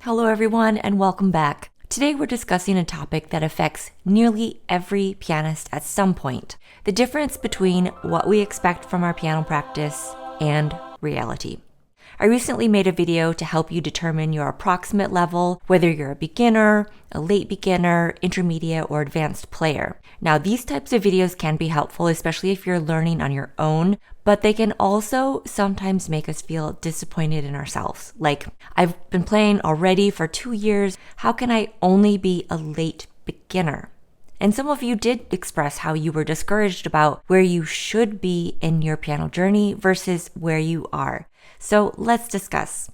Hello everyone and welcome back. Today we're discussing a topic that affects nearly every pianist at some point. The difference between what we expect from our piano practice and reality. I recently made a video to help you determine your approximate level, whether you're a beginner, a late beginner, intermediate, or advanced player. Now, these types of videos can be helpful, especially if you're learning on your own, but they can also sometimes make us feel disappointed in ourselves. Like, I've been playing already for 2 years. How can I only be a late beginner? And some of you did express how you were discouraged about where you should be in your piano journey versus where you are. So let's discuss.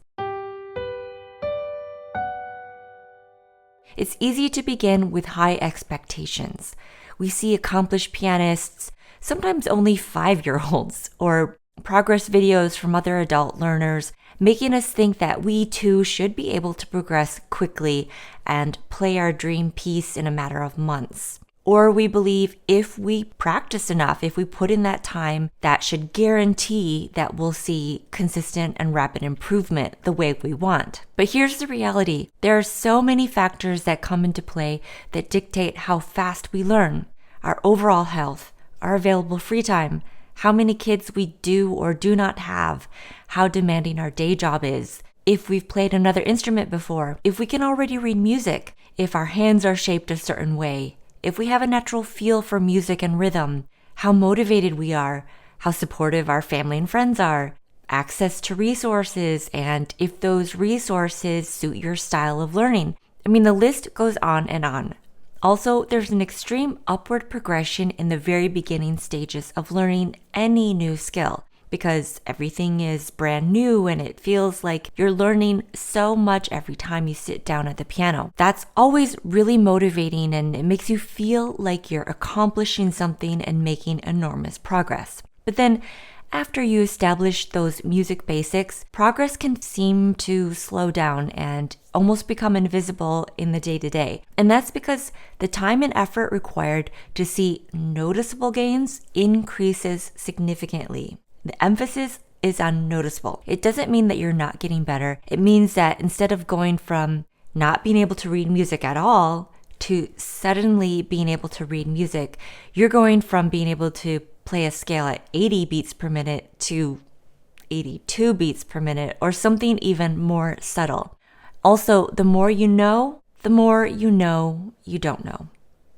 It's easy to begin with high expectations. We see accomplished pianists, sometimes only 5-year-olds, or progress videos from other adult learners, making us think that we too should be able to progress quickly and play our dream piece in a matter of months. Or we believe if we practice enough, if we put in that time, that should guarantee that we'll see consistent and rapid improvement the way we want. But here's the reality. There are so many factors that come into play that dictate how fast we learn. Our overall health, our available free time, how many kids we do or do not have, how demanding our day job is, if we've played another instrument before, if we can already read music, if our hands are shaped a certain way, if we have a natural feel for music and rhythm, how motivated we are, how supportive our family and friends are, access to resources, and if those resources suit your style of learning. The list goes on and on. Also, there's an extreme upward progression in the very beginning stages of learning any new skill, because everything is brand new and it feels like you're learning so much every time you sit down at the piano. That's always really motivating and it makes you feel like you're accomplishing something and making enormous progress. But then after you establish those music basics, progress can seem to slow down and almost become invisible in the day-to-day. And that's because the time and effort required to see noticeable gains increases significantly. The emphasis is on noticeable. It doesn't mean that you're not getting better. It means that instead of going from not being able to read music at all to suddenly being able to read music, you're going from being able to play a scale at 80 beats per minute to 82 beats per minute or something even more subtle. Also, the more you know you don't know.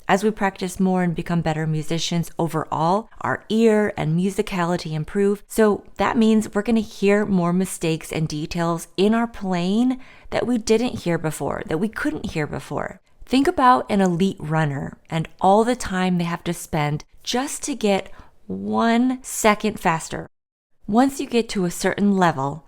As we practice more and become better musicians overall, our ear and musicality improve. So that means we're going to hear more mistakes and details in our playing that we didn't hear before, that we couldn't hear before. Think about an elite runner and all the time they have to spend just to get 1 second faster. Once you get to a certain level,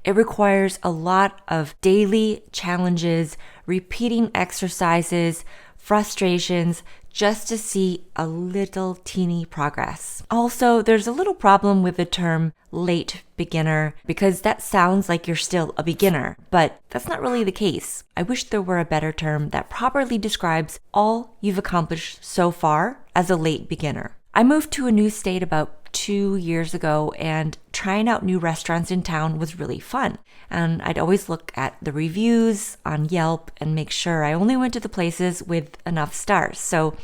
it requires a lot of daily challenges, repeating exercises, frustrations, just to see a little teeny progress. Also, there's a little problem with the term late beginner because that sounds like you're still a beginner, but that's not really the case. I wish there were a better term that properly describes all you've accomplished so far as a late beginner. I moved to a new state about 2 years ago, and trying out new restaurants in town was really fun. And I'd always look at the reviews on Yelp and make sure I only went to the places with enough stars. So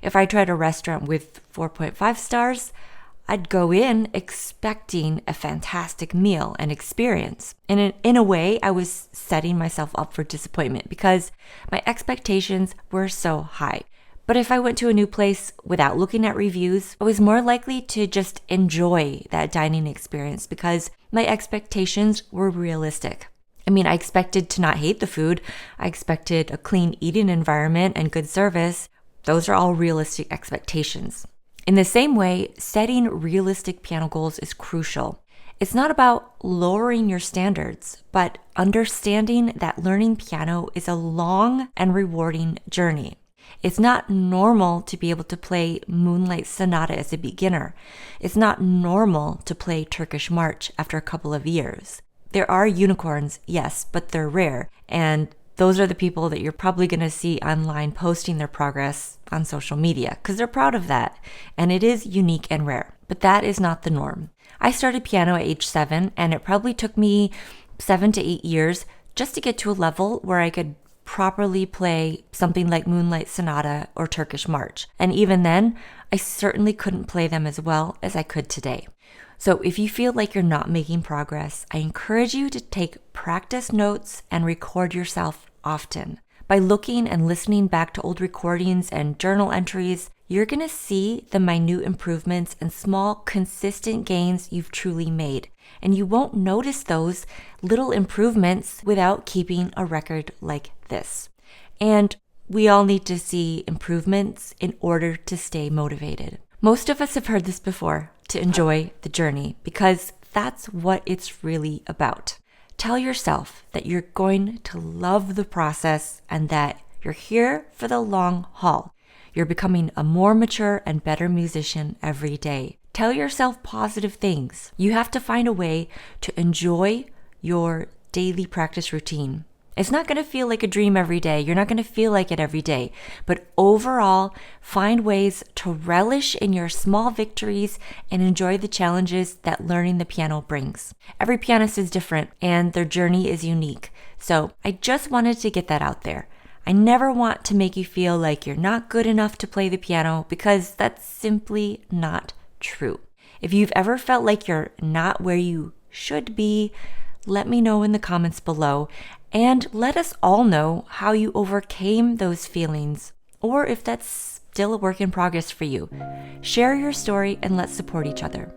if I tried a restaurant with 4.5 stars, I'd go in expecting a fantastic meal and experience. And in a way, I was setting myself up for disappointment because my expectations were so high. But if I went to a new place without looking at reviews, I was more likely to just enjoy that dining experience because my expectations were realistic. I expected to not hate the food. I expected a clean eating environment and good service. Those are all realistic expectations. In the same way, setting realistic piano goals is crucial. It's not about lowering your standards, but understanding that learning piano is a long and rewarding journey. It's not normal to be able to play Moonlight Sonata as a beginner. It's not normal to play Turkish March after a couple of years. There are unicorns, yes, but they're rare. And those are the people that you're probably going to see online posting their progress on social media because they're proud of that. And it is unique and rare, but that is not the norm. I started piano at age 7, and it probably took me 7 to 8 years just to get to a level where I could properly play something like Moonlight Sonata or Turkish March. And even then, I certainly couldn't play them as well as I could today. So if you feel like you're not making progress, I encourage you to take practice notes and record yourself often. By looking and listening back to old recordings and journal entries, you're going to see the minute improvements and small, consistent gains you've truly made. And you won't notice those little improvements without keeping a record like this. And we all need to see improvements in order to stay motivated. Most of us have heard this before, to enjoy the journey, because that's what it's really about. Tell yourself that you're going to love the process and that you're here for the long haul. You're becoming a more mature and better musician every day. Tell yourself positive things. You have to find a way to enjoy your daily practice routine. It's not going to feel like a dream every day. You're not going to feel like it every day. But overall, find ways to relish in your small victories and enjoy the challenges that learning the piano brings. Every pianist is different and their journey is unique. So I just wanted to get that out there. I never want to make you feel like you're not good enough to play the piano, because that's simply not true. If you've ever felt like you're not where you should be, let me know in the comments below, and let us all know how you overcame those feelings, or if that's still a work in progress for you. Share your story and let's support each other.